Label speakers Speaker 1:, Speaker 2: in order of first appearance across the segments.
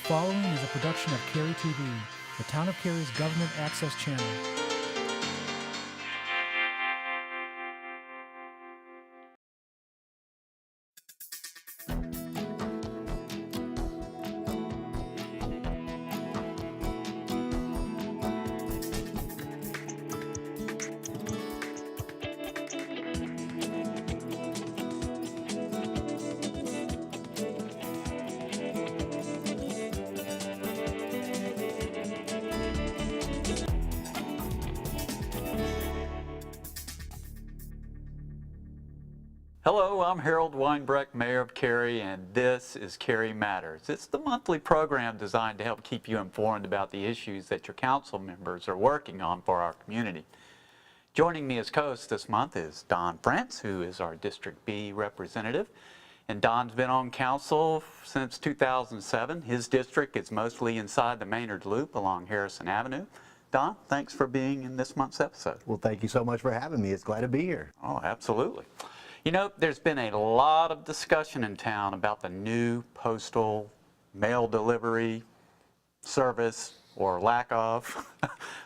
Speaker 1: following is a production of Cary TV, the Town of Cary's government access channel.
Speaker 2: Hello, I'm Harold Weinbrecht, Mayor of Cary, and this is Cary Matters. It's the monthly program designed to help keep you informed about the issues that your council members are working on for our community. Joining me as co-host this month is Don Frantz, who is our District B representative. And Don's been on council since 2007. His district is mostly inside the Maynard Loop along Harrison Avenue. Don, thanks for being in this month's episode.
Speaker 3: Well, thank you so much for having me. It's glad to be here.
Speaker 2: Oh, absolutely. You know, there's been a lot of discussion in town about the new postal mail delivery service, or lack of.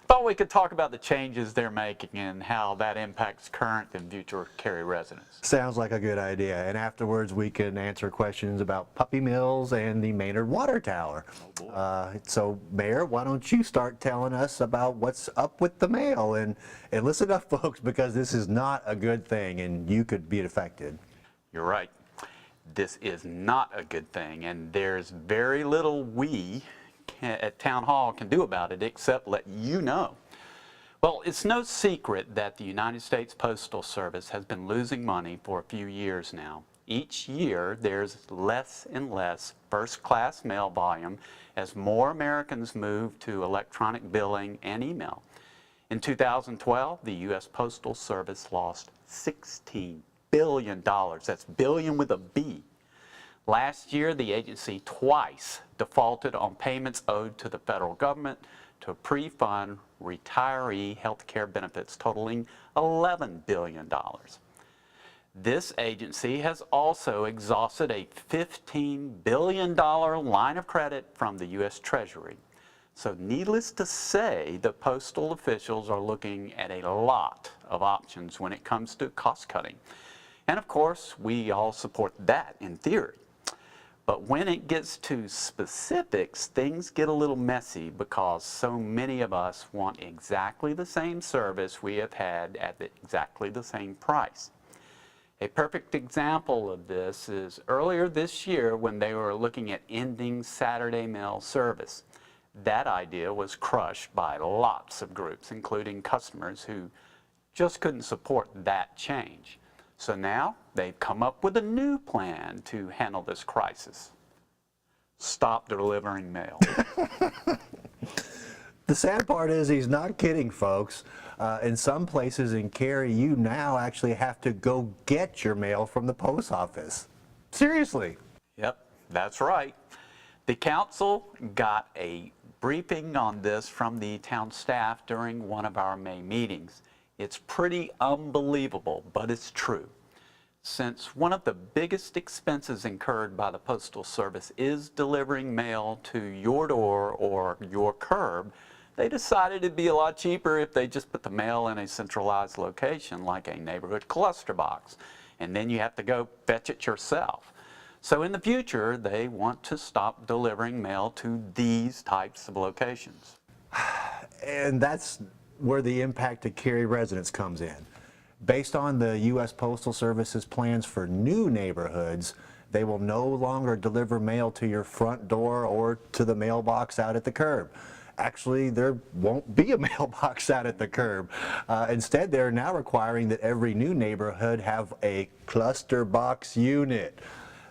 Speaker 2: Thought we could talk about the changes they're making and how that impacts current and future Cary residents.
Speaker 3: Sounds like a good idea. And afterwards, we can answer questions about puppy mills and the Maynard Water Tower. So, Mayor, why don't you start telling us about what's up with the mail? And listen up, folks, because this is not a good thing, and you could be affected.
Speaker 2: You're right. This is not a good thing, and there's very little we at Town Hall can do about it except let you know. Well, it's no secret that the United States Postal Service has been losing money for a few years now. Each year there's less and less first-class mail volume as more Americans move to electronic billing and email. In 2012, the US Postal Service lost $16 billion. That's billion with a B. Last year, the agency twice defaulted on payments owed to the federal government to pre-fund retiree health care benefits totaling $11 billion. This agency has also exhausted a $15 billion line of credit from the U.S. Treasury. So needless to say, the postal officials are looking at a lot of options when it comes to cost cutting. And of course, we all support that in theory. But when it gets to specifics, things get a little messy because so many of us want exactly the same service we have had at exactly the same price. A perfect example of this is earlier this year when they were looking at ending Saturday mail service. That idea was crushed by lots of groups, including customers who just couldn't support that change. So now they've come up with a new plan to handle this crisis. Stop delivering mail.
Speaker 3: The sad part is he's not kidding, folks. In some places in Cary, you now actually have to go get your mail from the post office. Seriously.
Speaker 2: Yep, that's right. The council got a briefing on this from the town staff during one of our May meetings. It's pretty unbelievable, but it's true. Since one of the biggest expenses incurred by the Postal Service is delivering mail to your door or your curb, they decided it'd be a lot cheaper if they just put the mail in a centralized location like a neighborhood cluster box, and then you have to go fetch it yourself. So in the future, they want to stop delivering mail to these types of locations.
Speaker 3: And that's where the impact to Cary residents comes in. Based on the US Postal Service's plans for new neighborhoods, they will no longer deliver mail to your front door or to the mailbox out at the curb. Actually, there won't be a mailbox out at the curb. Instead, they're now requiring that every new neighborhood have a cluster box unit.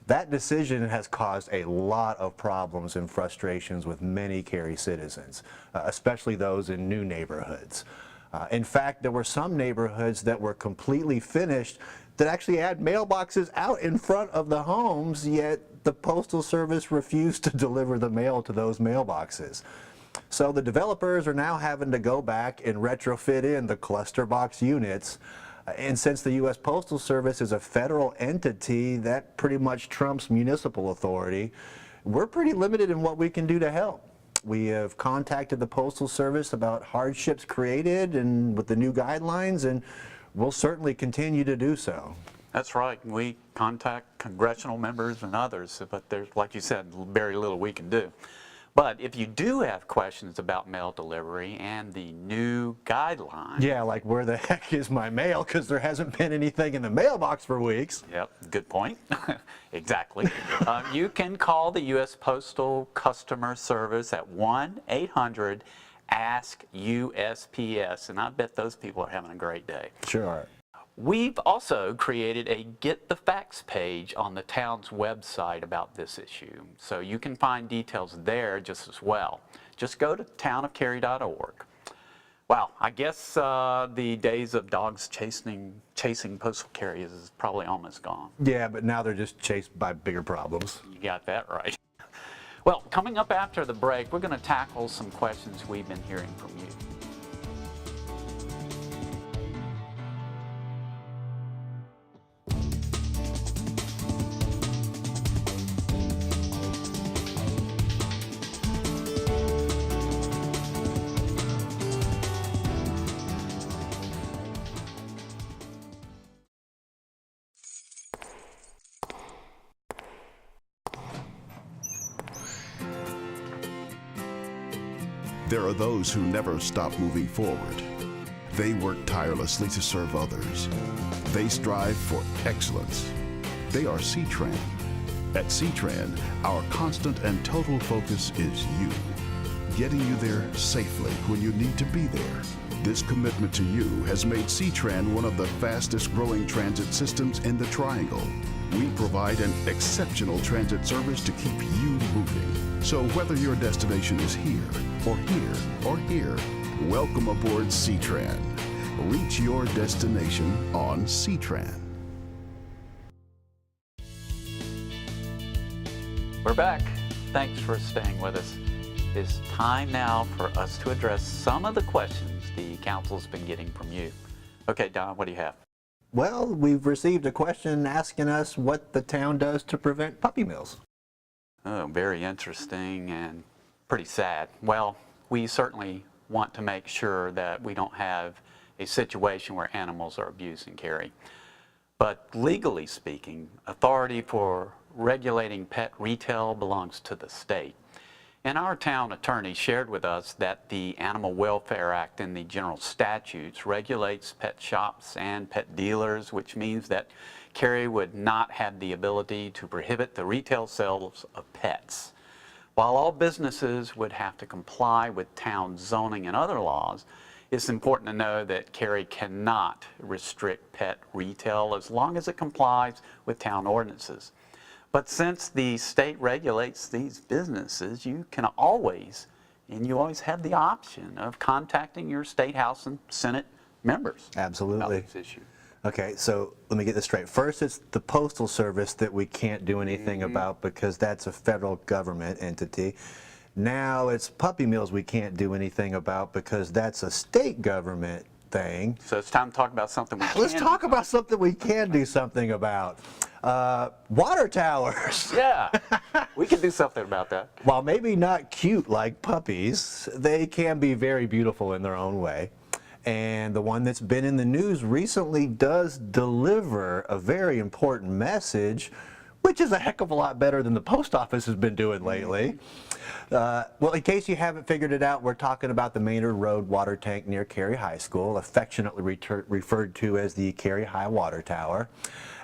Speaker 3: That decision has caused a lot of problems and frustrations with many Cary citizens, especially those in new neighborhoods. In fact, there were some neighborhoods that were completely finished that actually had mailboxes out in front of the homes, yet the Postal Service refused to deliver the mail to those mailboxes. So the developers are now having to go back and retrofit in the cluster box units. And since the US Postal Service is a federal entity, that pretty much trumps municipal authority. we're pretty limited in what we can do to help. We have contacted the Postal Service about hardships created and with the new guidelines, and we'll certainly continue to do so.
Speaker 2: That's right. We contact congressional members and others, but there's, like you said, very little we can do. But if you do have questions about mail delivery and the new guidelines.
Speaker 3: Yeah, like where the heck is my mail? Because there hasn't been anything in the mailbox for weeks.
Speaker 2: Yep, good point. Exactly. You can call the US Postal Customer Service at 1-800-ASK-USPS, and I bet those people are having a great day.
Speaker 3: Sure.
Speaker 2: We've also created a Get the Facts page on the town's website about this issue, so you can find details there just as well. Just go to townofcary.org. Wow, I guess the days of dogs chasing postal carriers is probably almost gone.
Speaker 3: Yeah, but now they're just chased by bigger problems.
Speaker 2: You got that right. Well, coming up after the break, we're going to tackle some questions we've been hearing from you.
Speaker 4: There are those who never stop moving forward. They work tirelessly to serve others. They strive for excellence. They are C-Tran. At C-Tran, our constant and total focus is you, getting you there safely when you need to be there. This commitment to you has made C-Tran one of the fastest growing transit systems in the Triangle. We provide an exceptional transit service to keep you moving. So whether your destination is here, or here, or here, welcome aboard C-Tran. Reach your destination on C-Tran.
Speaker 2: We're back. Thanks for staying with us. It's time now for us to address some of the questions the council's been getting from you. Okay, Don, what do you have?
Speaker 3: Well, we've received a question asking us what the town does to prevent puppy mills.
Speaker 2: Oh, very interesting and pretty sad. Well, we certainly want to make sure that we don't have a situation where animals are abused in Cary. But legally speaking, authority for regulating pet retail belongs to the state. And our town attorney shared with us that the Animal Welfare Act in the general statutes regulates pet shops and pet dealers, which means that Cary would not have the ability to prohibit the retail sales of pets. While all businesses would have to comply with town zoning and other laws, it's important to know that Cary cannot restrict pet retail as long as it complies with town ordinances. But since the state regulates these businesses, you can always, and you always have the option of contacting your state House and Senate members.
Speaker 3: Absolutely.
Speaker 2: About this issue.
Speaker 3: Okay, so let me get this straight. First, it's the Postal Service that we can't do anything about because that's a federal government entity. Now it's puppy mills we can't do anything about because that's a state government thing.
Speaker 2: So it's time to talk about something we can.
Speaker 3: Let's talk about something we can do something about. Water towers.
Speaker 2: Yeah, we can do something about that.
Speaker 3: While maybe not cute like puppies, they can be very beautiful in their own way. And the one that's been in the news recently does deliver a very important message, which is a heck of a lot better than the post office has been doing lately. Well, in case you haven't figured it out, we're talking about the Maynard Road water tank near Cary High School, affectionately referred to as the Cary High Water Tower.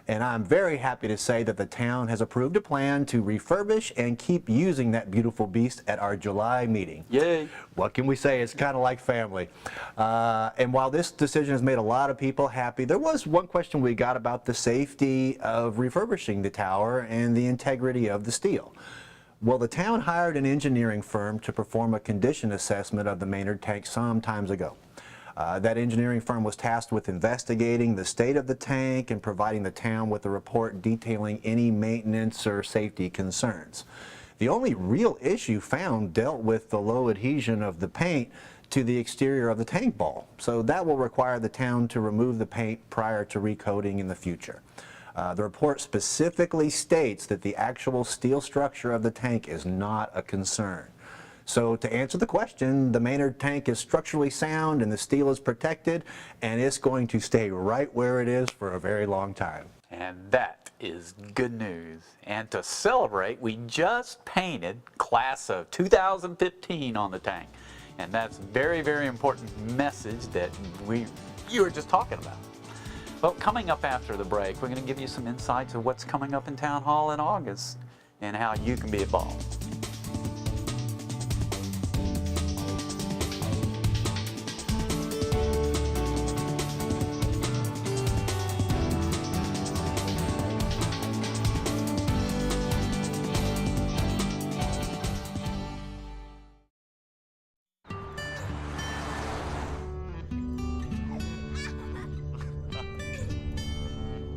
Speaker 3: And I'm very happy to say that the town has approved a plan to refurbish and keep using that beautiful beast at our July meeting.
Speaker 2: Yay.
Speaker 3: What can we say? It's kind of like family. And while this decision has made a lot of people happy, there was one question we got about the safety of refurbishing the tower and the integrity of the steel. Well, the town hired an engineering firm to perform a condition assessment of the Maynard tank some time ago. That engineering firm was tasked with investigating the state of the tank and providing the town with a report detailing any maintenance or safety concerns. The only real issue found dealt with the low adhesion of the paint to the exterior of the tank ball. So that will require the town to remove the paint prior to recoating in the future. The report specifically states that the actual steel structure of the tank is not a concern. So to answer the question, the Maynard tank is structurally sound and the steel is protected, and it's going to stay right where it is for a very long time.
Speaker 2: And that is good news. And to celebrate, we just painted class of 2015 on the tank. And that's very, very important message that you were just talking about. Well, coming up after the break, we're going to give you some insights of what's coming up in Town Hall in August and how you can be involved.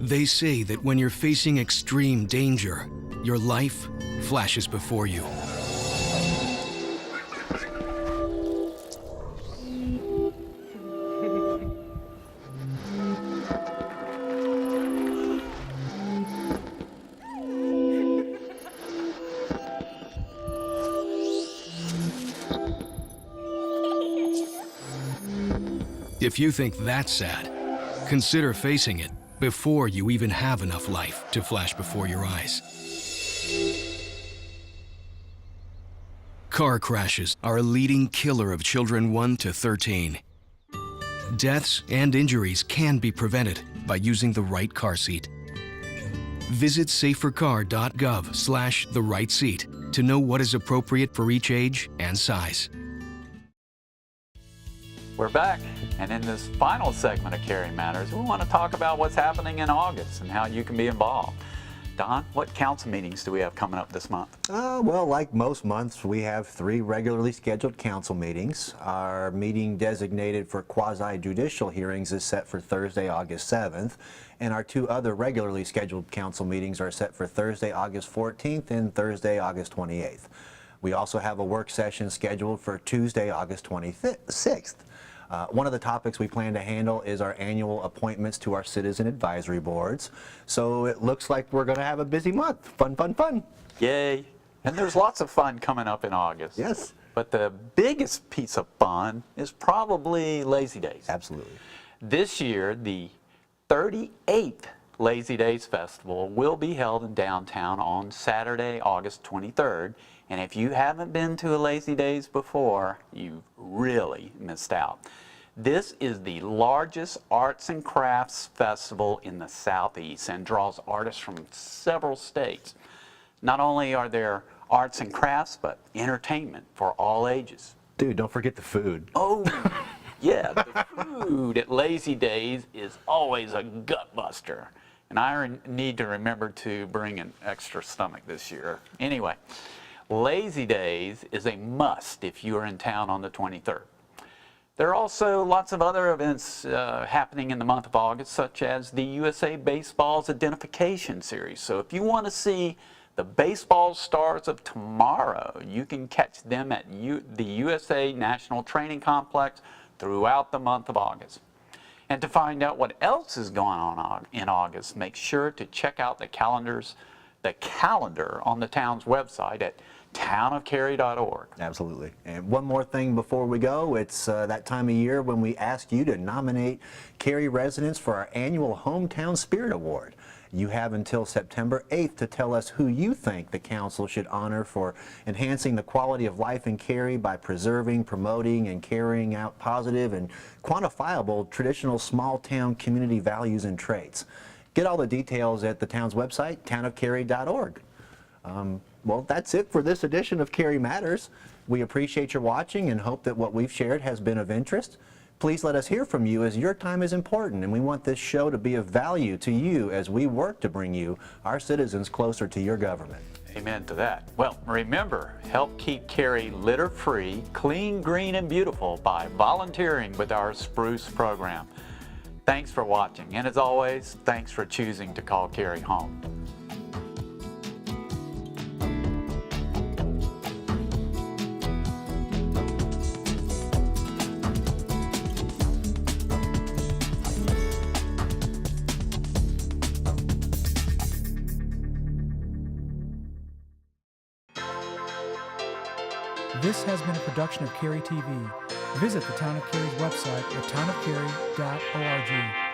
Speaker 5: They say that when you're facing extreme danger, your life flashes before you. If you think that's sad, consider facing it before you even have enough life to flash before your eyes. Car crashes are a leading killer of children 1 to 13. Deaths and injuries can be prevented by using the right car seat. Visit safercar.gov/the-right-seat to know what is appropriate for each age and size.
Speaker 2: We're back, and in this final segment of Cary Matters, we want to talk about what's happening in August and how you can be involved. Don, what council meetings do we have coming up this month?
Speaker 3: Well, like most months, we have 3 regularly scheduled council meetings. Our meeting designated for quasi-judicial hearings is set for Thursday, August 7th, and our 2 other regularly scheduled council meetings are set for Thursday, August 14th and Thursday, August 28th. We also have a work session scheduled for Tuesday, August 26th. One of the topics we plan to handle is our annual appointments to our citizen advisory boards. So it looks like we're going to have a busy month. Fun, fun, fun.
Speaker 2: Yay. And there's lots of fun coming up in August.
Speaker 3: Yes.
Speaker 2: But the biggest piece of fun is probably Lazy Days.
Speaker 3: Absolutely.
Speaker 2: This year, the 38th Lazy Days Festival will be held in downtown on Saturday, August 23rd. And if you haven't been to a Lazy Days before, you've really missed out. This is the largest arts and crafts festival in the Southeast and draws artists from several states. Not only are there arts and crafts, but entertainment for all ages.
Speaker 3: Dude, don't forget the food.
Speaker 2: Oh, yeah, the food at Lazy Days is always a gut buster. And I need to remember to bring an extra stomach this year. Anyway, Lazy Days is a must if you are in town on the 23rd. There are also lots of other events happening in the month of August, such as the USA Baseball's Identification Series. So if you want to see the baseball stars of tomorrow, you can catch them at the USA National Training Complex throughout the month of August. And to find out what else is going on in August, make sure to check out the calendar on the town's website at townofcary.org.
Speaker 3: Absolutely. And one more thing before we go, it's that time of year when we ask you to nominate Cary residents for our annual Hometown Spirit Award. You have until September 8th to tell us who you think the council should honor for enhancing the quality of life in Cary by preserving, promoting, and carrying out positive and quantifiable traditional small-town community values and traits. Get all the details at the town's website, townofcary.org. Well, that's it for this edition of Cary Matters. We appreciate your watching and hope that what we've shared has been of interest. Please let us hear from you, as your time is important, and we want this show to be of value to you as we work to bring you, our citizens, closer to your government.
Speaker 2: Amen to that. Well, remember, help keep Cary litter-free, clean, green, and beautiful by volunteering with our Spruce program. Thanks for watching, and as always, thanks for choosing to call Cary home.
Speaker 1: This has been a production of Cary TV. Visit the Town of Cary's website at townofcary.org.